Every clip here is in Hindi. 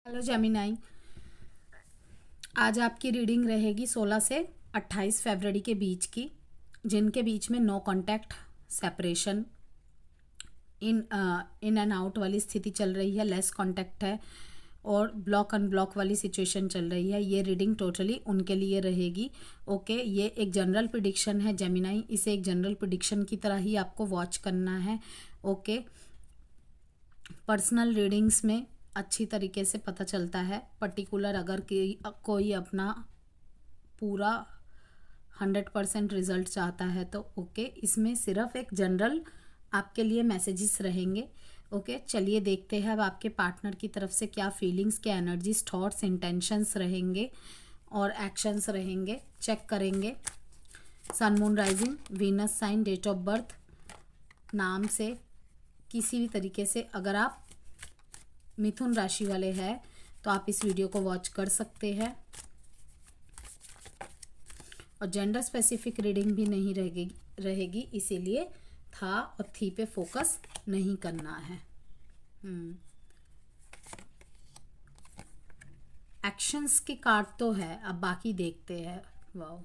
Hello Gemini. आज आपकी रीडिंग रहेगी 16 से 28 फरवरी के बीच की, जिनके बीच में no contact, separation, in and out वाली स्थिति चल रही है, लेस कांटेक्ट है और ब्लॉक अनब्लॉक वाली सिचुएशन चल रही है। ये रीडिंग टोटली उनके लिए रहेगी। ओके, ये एक जनरल प्रिडिक्शन है जेमिनाई, इसे एक जनरल प्रिडिक्शन की तरह ही आपको वॉच करना है। ओके, पर्सनल रीडिंग्स में अच्छी तरीके से पता चलता है। पर्टिकुलर अगर कोई अपना पूरा 100% रिजल्ट चाहता है तो ओके, इसमें सिर्फ एक जनरल आपके लिए मैसेजेस रहेंगे। ओके, चलिए देखते हैं अब आपके पार्टनर की तरफ से क्या फीलिंग्स, क्या एनर्जीज, थॉट्स, इंटेंशंस रहेंगे और एक्शंस रहेंगे। चेक करेंगे। Sun, moon, rising, Venus sign, date of birth, नाम से किसी भी तरीके से अगर आप मिथुन राशि वाले हैं तो आप इस वीडियो को वॉच कर सकते हैं। और जेंडर स्पेसिफिक रीडिंग भी नहीं रहेगी, इसीलिए था और थी पे फोकस नहीं करना है। एक्शंस के कार्ड तो है, अब बाकी देखते हैं। वाओ,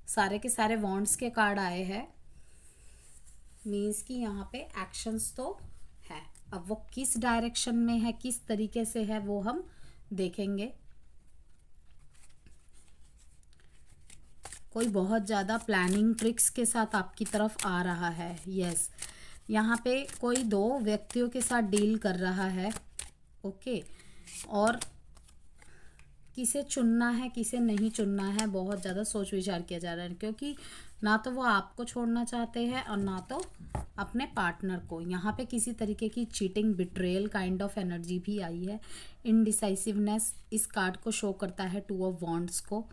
सारे के सारे वॉन्ड्स के कार्ड आए हैं, मीन्स कि यहाँ पे एक्शंस तो है। अब वो किस डायरेक्शन में है, किस तरीके से है, वो हम देखेंगे। कोई बहुत ज़्यादा प्लानिंग ट्रिक्स के साथ आपकी तरफ आ रहा है। यस, यहाँ पे कोई दो व्यक्तियों के साथ डील कर रहा है। ओके, और किसे चुनना है किसे नहीं चुनना है बहुत ज़्यादा सोच विचार किया जा रहा है, क्योंकि ना तो वो आपको छोड़ना चाहते हैं और ना तो अपने पार्टनर को। यहाँ पे किसी तरीके की cheating, betrayal kind of energy भी आई है। इनडिसाइसिवनेस इस कार्ड को शो करता है, 2 ऑफ वॉन्ड्स को।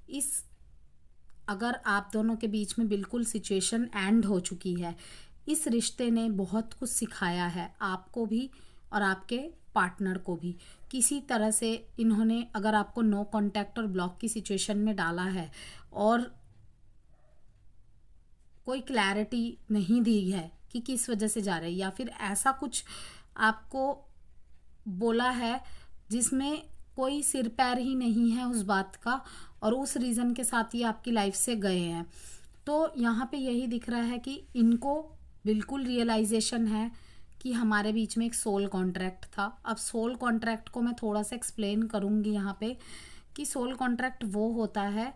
इस अगर आप दोनों के बीच में बिल्कुल सिचुएशन एंड हो चुकी है, इस रिश्ते ने बहुत कुछ सिखाया है आपको भी और आपके पार्टनर को भी। किसी तरह से इन्होंने अगर आपको नो कांटेक्ट और ब्लॉक की सिचुएशन में डाला है और कोई क्लैरिटी नहीं दी है कि किस वजह से जा रहे हैं, या फिर ऐसा कुछ आपको बोला है जिसमें कोई सिर पैर ही नहीं है उस बात का, और उस रीज़न के साथ ये आपकी लाइफ से गए हैं। तो यहाँ पे यही दिख रहा है कि इनको बिल्कुल रियलाइजेशन है कि हमारे बीच में एक सोल कॉन्ट्रैक्ट था। अब सोल कॉन्ट्रैक्ट को मैं थोड़ा सा एक्सप्लेन करूँगी यहाँ पे कि सोल कॉन्ट्रैक्ट वो होता है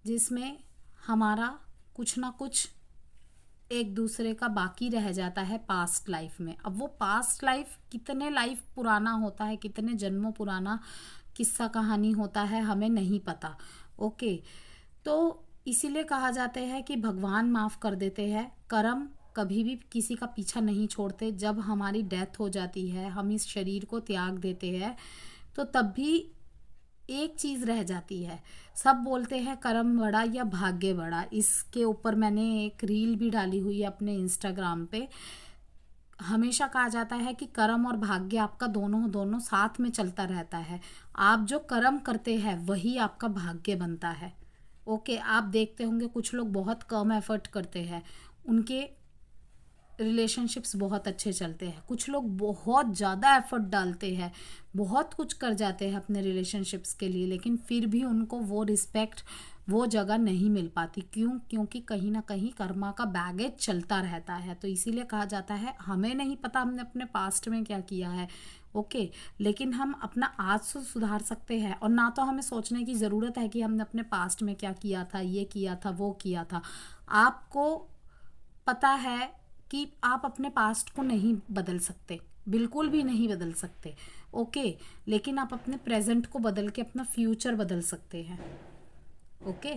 जिसमें हमारा कुछ ना कुछ एक दूसरे का बाकी रह जाता है पास्ट लाइफ में। अब वो पास्ट लाइफ कितने लाइफ पुराना होता है, कितने जन्मों पुराना किस्सा कहानी होता है, हमें नहीं पता। ओके, तो इसीलिए कहा जाता है कि भगवान माफ़ कर देते हैं, कर्म कभी भी किसी का पीछा नहीं छोड़ते। जब हमारी डेथ हो जाती है, हम इस शरीर को त्याग देते हैं, तो तब भी एक चीज़ रह जाती है। सब बोलते हैं कर्म बड़ा या भाग्य बड़ा। इसके ऊपर मैंने एक रील भी डाली हुई है अपने इंस्टाग्राम पे। हमेशा कहा जाता है कि कर्म और भाग्य आपका दोनों साथ में चलता रहता है। आप जो कर्म करते हैं वही आपका भाग्य बनता है। ओके, आप देखते होंगे कुछ लोग बहुत कम एफर्ट करते हैं, उनके रिलेशनशिप्स बहुत अच्छे चलते हैं। कुछ लोग बहुत ज़्यादा एफर्ट डालते हैं, बहुत कुछ कर जाते हैं अपने रिलेशनशिप्स के लिए, लेकिन फिर भी उनको वो रिस्पेक्ट, वो जगह नहीं मिल पाती। क्यों? क्योंकि कहीं ना कहीं कर्मा का बैगेज चलता रहता है। तो इसीलिए कहा जाता है हमें नहीं पता हमने अपने पास्ट में क्या किया है। ओके, लेकिन हम अपना आज से सुधार सकते हैं, और ना तो हमें सोचने की ज़रूरत है कि हमने अपने पास्ट में क्या किया था, ये किया था, वो किया था। आपको पता है कि आप अपने पास्ट को नहीं बदल सकते, बिल्कुल भी नहीं बदल सकते। ओके, लेकिन आप अपने प्रेजेंट को बदल के अपना फ्यूचर बदल सकते हैं। ओके,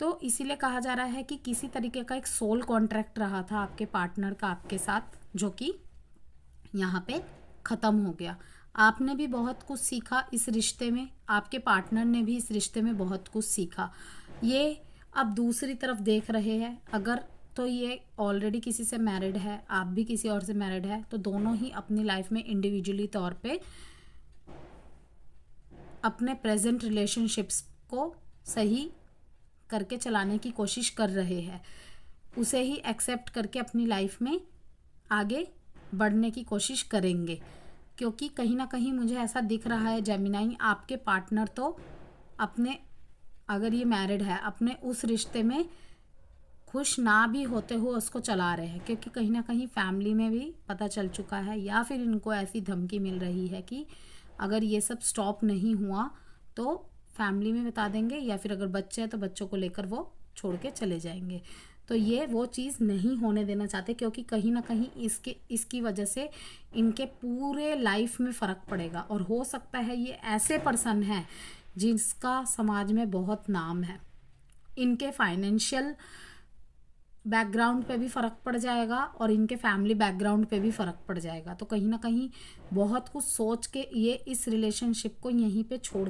तो इसीलिए कहा जा रहा है कि किसी तरीके का एक सोल कॉन्ट्रैक्ट रहा था आपके पार्टनर का आपके साथ, जो कि यहाँ पे ख़त्म हो गया। आपने भी बहुत कुछ सीखा इस रिश्ते में, आपके पार्टनर ने भी इस रिश्ते में बहुत कुछ सीखा। ये अब दूसरी तरफ देख रहे हैं, अगर तो ये ऑलरेडी किसी से मैरिड है, आप भी किसी और से मैरिड है, तो दोनों ही अपनी लाइफ में इंडिविजुअली तौर पे अपने प्रेजेंट रिलेशनशिप्स को सही करके चलाने की कोशिश कर रहे हैं, उसे ही एक्सेप्ट करके अपनी लाइफ में आगे बढ़ने की कोशिश करेंगे। क्योंकि कहीं ना कहीं मुझे ऐसा दिख रहा है जेमिनाई, आपके पार्टनर तो अपने, अगर ये मैरिड है, अपने उस रिश्ते में खुश ना भी होते हुए उसको चला रहे हैं। क्योंकि कहीं ना कहीं फैमिली में भी पता चल चुका है, या फिर इनको ऐसी धमकी मिल रही है कि अगर ये सब स्टॉप नहीं हुआ तो फैमिली में बता देंगे, या फिर अगर बच्चे हैं तो बच्चों को लेकर वो छोड़ के चले जाएंगे। तो ये वो चीज़ नहीं होने देना चाहते, क्योंकि कहीं ना कहीं इसकी वजह से इनके पूरे लाइफ में फ़र्क पड़ेगा। और हो सकता है ये ऐसे पर्सन है जिसका समाज में बहुत नाम है, इनके फाइनेंशियल बैकग्राउंड पे भी फ़र्क पड़ जाएगा और इनके फैमिली बैकग्राउंड पे भी फ़र्क पड़ जाएगा। तो कहीं ना कहीं बहुत कुछ सोच के ये इस रिलेशनशिप को यहीं पे छोड़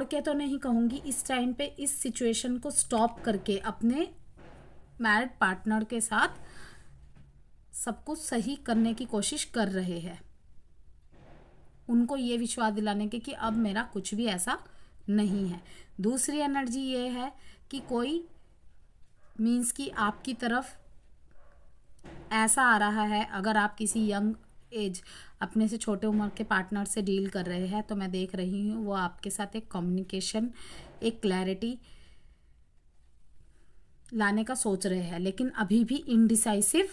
के तो नहीं कहूँगी, इस टाइम पे इस सिचुएशन को स्टॉप करके अपने मैरिड पार्टनर के साथ सब कुछ सही करने की कोशिश कर रहे हैं, उनको ये विश्वास दिलाने के कि अब मेरा कुछ भी ऐसा नहीं है। दूसरी एनर्जी ये है कि कोई मीन्स कि आपकी तरफ ऐसा आ रहा है, अगर आप किसी यंग एज अपने से छोटे उम्र के पार्टनर से डील कर रहे हैं तो मैं देख रही हूँ वो आपके साथ एक कम्युनिकेशन, एक क्लैरिटी लाने का सोच रहे हैं, लेकिन अभी भी इनडिसाइसिव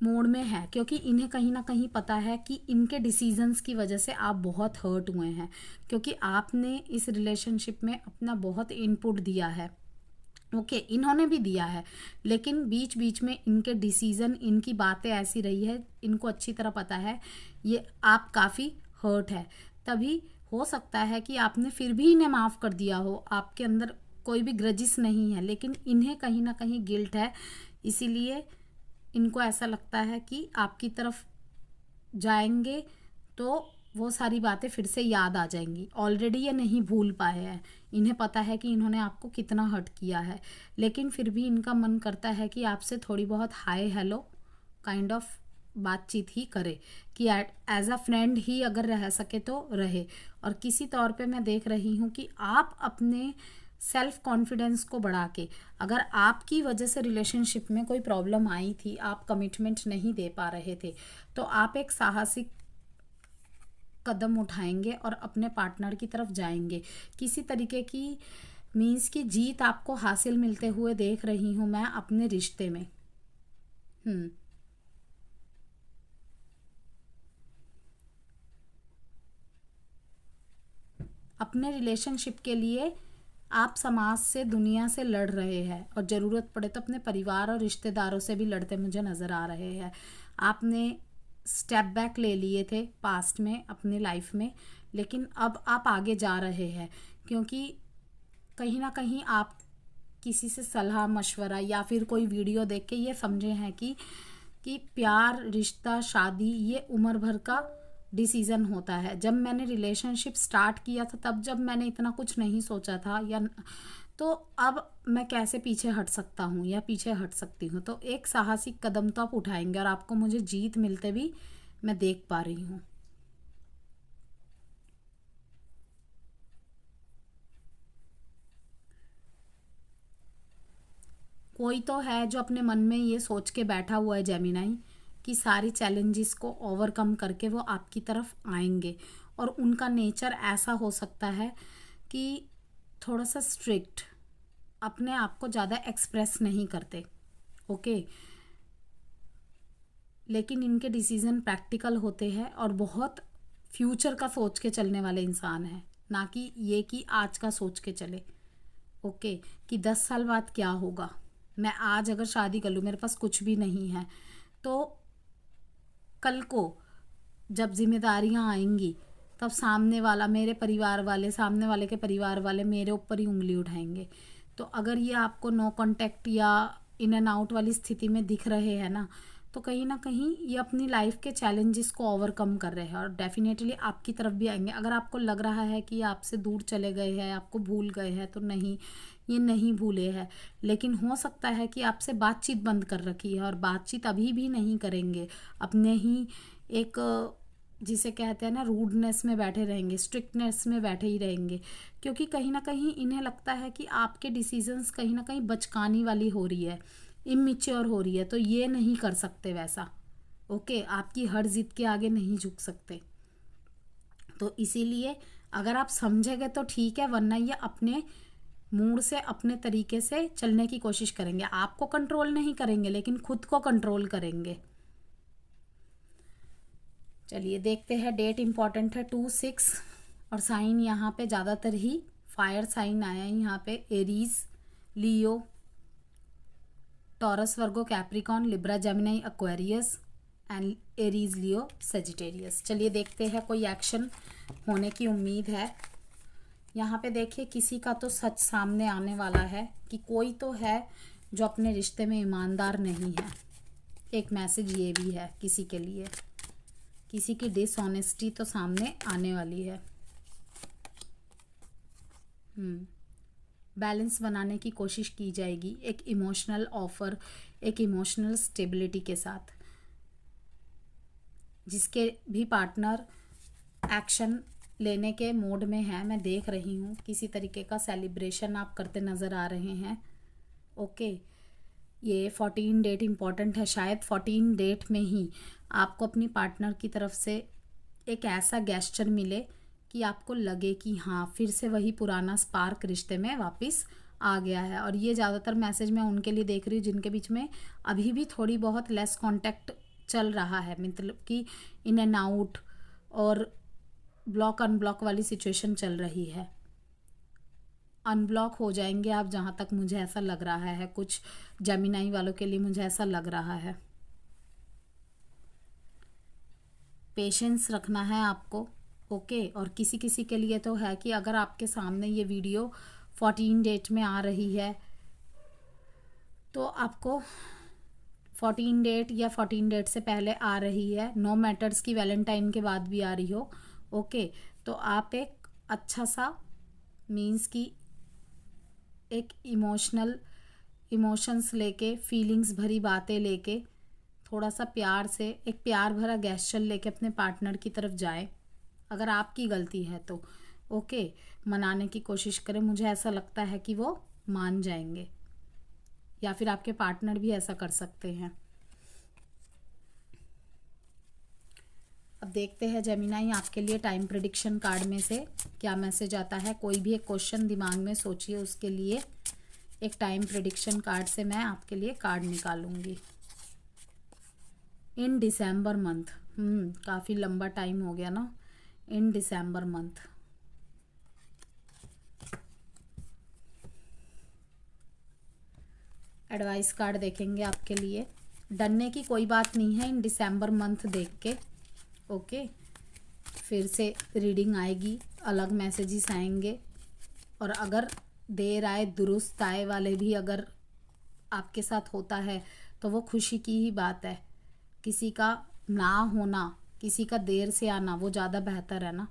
मोड में है। क्योंकि इन्हें कहीं ना कहीं पता है कि इनके डिसीजंस की वजह से आप बहुत हर्ट हुए हैं, क्योंकि आपने इस रिलेशनशिप में अपना बहुत इनपुट दिया है। ओके, इन्होंने भी दिया है, लेकिन बीच बीच में इनके डिसीजन, इनकी बातें ऐसी रही है, इनको अच्छी तरह पता है ये आप काफ़ी हर्ट है। तभी हो सकता है कि आपने फिर भी इन्हें माफ़ कर दिया हो, आपके अंदर कोई भी ग्रजिस नहीं है, लेकिन इन्हें कहीं ना कहीं गिल्ट है। इसीलिए इनको ऐसा लगता है कि आपकी तरफ जाएंगे तो वो सारी बातें फिर से याद आ जाएंगी। ऑलरेडी ये नहीं भूल पाए हैं, इन्हें पता है कि इन्होंने आपको कितना हर्ट किया है, लेकिन फिर भी इनका मन करता है कि आपसे थोड़ी बहुत हाय हेलो काइंड ऑफ बातचीत ही करे, कि एज अ फ्रेंड ही अगर रह सके तो रहे। और किसी तौर पे मैं देख रही हूँ कि आप अपने सेल्फ कॉन्फिडेंस को बढ़ा के, अगर आपकी वजह से रिलेशनशिप में कोई प्रॉब्लम आई थी, आप कमिटमेंट नहीं दे पा रहे थे, तो आप एक साहसिक कदम उठाएंगे और अपने पार्टनर की तरफ जाएंगे। किसी तरीके की मीन्स की जीत आपको हासिल मिलते हुए देख रही हूँ मैं अपने रिश्ते में। अपने रिलेशनशिप के लिए आप समाज से, दुनिया से लड़ रहे हैं, और ज़रूरत पड़े तो अपने परिवार और रिश्तेदारों से भी लड़ते मुझे नज़र आ रहे हैं। आपने स्टेप बैक ले लिए थे पास्ट में अपनी लाइफ में, लेकिन अब आप आगे जा रहे हैं, क्योंकि कहीं ना कहीं आप किसी से सलाह मशवरा या फिर कोई वीडियो देख के ये समझे हैं कि प्यार, रिश्ता, शादी ये उम्र भर का डिसीज़न होता है। जब मैंने रिलेशनशिप स्टार्ट किया था, तब जब मैंने इतना कुछ नहीं सोचा था, या तो अब मैं कैसे पीछे हट सकता हूँ या पीछे हट सकती हूँ। तो एक साहसिक कदम तो आप उठाएंगे, और आपको मुझे जीत मिलते भी मैं देख पा रही हूँ। कोई तो है जो अपने मन में ये सोच के बैठा हुआ है जेमिनाई, कि सारी चैलेंजेस को ओवरकम करके वो आपकी तरफ आएंगे। और उनका नेचर ऐसा हो सकता है कि थोड़ा सा स्ट्रिक्ट, अपने आप को ज़्यादा एक्सप्रेस नहीं करते। ओके, लेकिन इनके डिसीज़न प्रैक्टिकल होते हैं और बहुत फ्यूचर का सोच के चलने वाले इंसान हैं, ना कि ये कि आज का सोच के चले। ओके, कि 10 साल बाद क्या होगा, मैं आज अगर शादी कर लूँ, मेरे पास कुछ भी नहीं है, तो कल को जब जिम्मेदारियां आएंगी तब सामने वाला, मेरे परिवार वाले, सामने वाले के परिवार वाले मेरे ऊपर ही उंगली उठाएंगे। तो अगर ये आपको नो कांटेक्ट या इन एंड आउट वाली स्थिति में दिख रहे हैं ना, तो कहीं ना कहीं ये अपनी लाइफ के चैलेंजेस को ओवरकम कर रहे हैं और डेफिनेटली आपकी तरफ भी आएंगे। अगर आपको लग रहा है कि ये आपसे दूर चले गए हैं, आपको भूल गए हैं, तो नहीं, ये नहीं भूले हैं, लेकिन हो सकता है कि आपसे बातचीत बंद कर रखी है, और बातचीत अभी भी नहीं करेंगे। अपने ही एक जिसे कहते हैं ना रूडनेस में बैठे रहेंगे, स्ट्रिक्टनेस में बैठे ही रहेंगे, क्योंकि कहीं ना कहीं इन्हें लगता है कि आपके डिसीजंस कहीं ना कहीं बचकानी वाली हो रही है, इमेच्योर हो रही है, तो ये नहीं कर सकते वैसा। ओके, आपकी हर जिद के आगे नहीं झुक सकते। तो इसीलिए अगर आप समझेंगे तो ठीक है, वरना ये अपने मूड से अपने तरीके से चलने की कोशिश करेंगे। आपको कंट्रोल नहीं करेंगे लेकिन खुद को कंट्रोल करेंगे। चलिए देखते हैं, डेट इंपॉर्टेंट है 2/6 और साइन यहाँ पे ज़्यादातर ही फायर साइन आया है। यहाँ पे Aries, Leo, taurus, Virgo, Capricorn, Libra, Gemini, Aquarius and Aries, Leo, Sagittarius. चलिए देखते हैं, कोई एक्शन होने की उम्मीद है। यहाँ पे देखिए किसी का तो सच सामने आने वाला है कि कोई तो है जो अपने रिश्ते में ईमानदार नहीं है। एक मैसेज ये भी है किसी के लिए, किसी की डिसऑनेस्टी तो सामने आने वाली है। बैलेंस बनाने की कोशिश की जाएगी एक इमोशनल ऑफर, एक इमोशनल स्टेबिलिटी के साथ। जिसके भी पार्टनर एक्शन लेने के मोड में है, मैं देख रही हूँ किसी तरीके का सेलिब्रेशन आप करते नज़र आ रहे हैं। ओके, ये 14 डेट इम्पॉर्टेंट है। शायद 14 डेट में ही आपको अपनी पार्टनर की तरफ से एक ऐसा गेस्चर मिले कि आपको लगे कि हाँ, फिर से वही पुराना स्पार्क रिश्ते में वापस आ गया है। और ये ज़्यादातर मैसेज मैं उनके लिए देख रही हूँ जिनके बीच में अभी भी थोड़ी बहुत लेस कांटेक्ट चल रहा है, मतलब कि इन एंड आउट और ब्लॉक अनब्लॉक वाली सिचुएशन चल रही है। अनब्लॉक हो जाएंगे आप, जहाँ तक मुझे ऐसा लग रहा है। कुछ जेमिनी वालों के लिए मुझे ऐसा लग रहा है। पेशेंस रखना है आपको। ओके, और किसी किसी के लिए तो है कि अगर आपके सामने ये वीडियो 14 डेट में आ रही है तो आपको 14 डेट या 14 डेट से पहले आ रही है, नो मैटर्स की वैलेंटाइन के बाद भी आ रही हो। ओके, तो आप एक अच्छा सा मीन्स की एक इमोशंस लेके, फीलिंग्स भरी बातें लेके, थोड़ा सा प्यार से एक प्यार भरा गेस्चर लेके अपने पार्टनर की तरफ जाए। अगर आपकी गलती है तो ओके, मनाने की कोशिश करें। मुझे ऐसा लगता है कि वो मान जाएंगे, या फिर आपके पार्टनर भी ऐसा कर सकते हैं। अब देखते हैं जेमिनी आपके लिए टाइम प्रेडिक्शन कार्ड में से क्या मैसेज आता है। कोई भी एक क्वेश्चन दिमाग में सोचिए, उसके लिए एक टाइम प्रेडिक्शन कार्ड से मैं आपके लिए कार्ड निकालूंगी। इन दिसंबर मंथ, काफ़ी लंबा टाइम हो गया ना। इन दिसंबर मंथ, एडवाइस कार्ड देखेंगे आपके लिए। डरने की कोई बात नहीं है इन दिसंबर मंथ देख के। ओके, फिर से रीडिंग आएगी, अलग मैसेजेस आएंगे, और अगर देर आए दुरुस्त आए वाले भी अगर आपके साथ होता है तो वो खुशी की ही बात है। किसी का ना होना, किसी का देर से आना, वो ज़्यादा बेहतर है ना।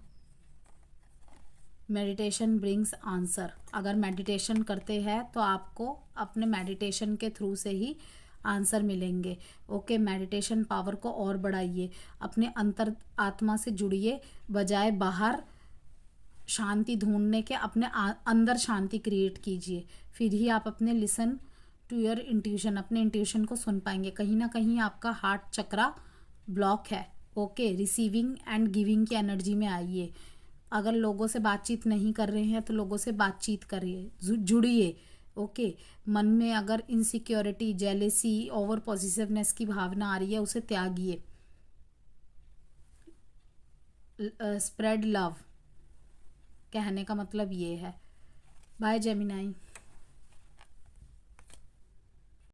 Meditation brings answer. अगर मेडिटेशन करते हैं तो आपको अपने मेडिटेशन के थ्रू से ही आंसर मिलेंगे। ओके, मेडिटेशन पावर को और बढ़ाइए, अपने अंतर आत्मा से जुड़िए, बजाय बाहर शांति ढूंढने के अपने अंदर शांति क्रिएट कीजिए। फिर ही आप अपने लिसन टू योर इंट्यूशन, अपने इंट्यूशन को सुन पाएंगे। कहीं ना कहीं आपका हार्ट चक्रा ब्लॉक है। ओके, रिसीविंग एंड गिविंग की एनर्जी में आइए। अगर लोगों से बातचीत नहीं कर रहे हैं तो लोगों से बातचीत करिए, जुड़िए। ओके, मन में अगर इनसिक्योरिटी, जेलेसी, ओवर पॉजिटिवनेस की भावना आ रही है, उसे त्यागिए। स्प्रेड लव, कहने का मतलब ये है। Bye Gemini.